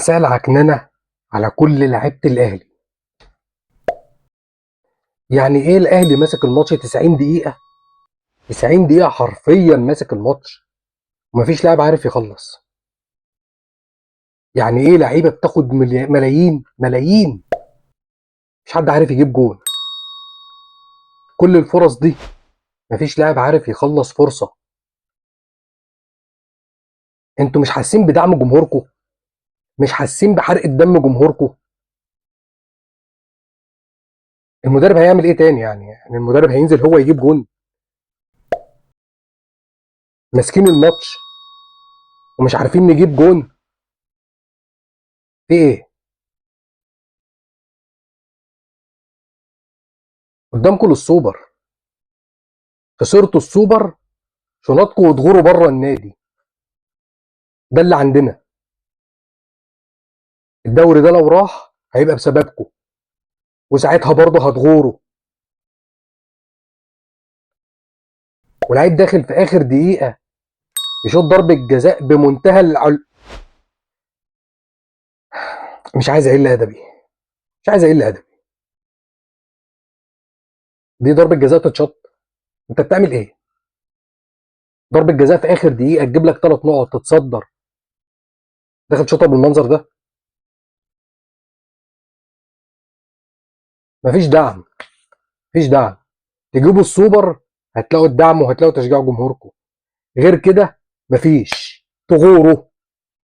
مساء العكننة على كل لعيبة الأهلي. يعني إيه الأهلي ماسك الماتش 90 دقيقة؟ 90 دقيقة حرفيًا ماسك الماتش ومفيش لاعب عارف يخلص. يعني إيه لعيبة بتاخد ملايين ملايين مفيش حد عارف يجيب جون. كل الفرص دي مفيش لاعب عارف يخلص فرصة. انتوا مش حاسين بدعم جمهوركم؟ مش حاسين بحرقة دم جمهوركم؟ المدرب هيعمل ايه تاني يعني المدرب هينزل هو يجيب جون؟ ماسكين الماتش ومش عارفين نجيب جون. في ايه؟ قدامكم السوبر، خسرتوا السوبر، شنطكم وتغوروا بره النادي. ده اللي عندنا. الدوري ده لو راح هيبقى بسببكم وساعتها برضه هتغوروا. ولعيب داخل في اخر دقيقة يشوط ضربة جزاء بمنتهى مش عايز اقل ادبي، مش عايز اقل ادبي. دي ضربة جزاء تتشط؟ انت بتعمل ايه؟ ضربة جزاء في اخر دقيقة تجيب لك 3 نقط تتصدر، داخل تشوطها بالمنظر ده؟ مفيش دعم، مفيش دعم. تجيبوا السوبر هتلاقوا الدعم وهتلاقوا تشجيع جمهوركم، غير كده مفيش. تغوروا.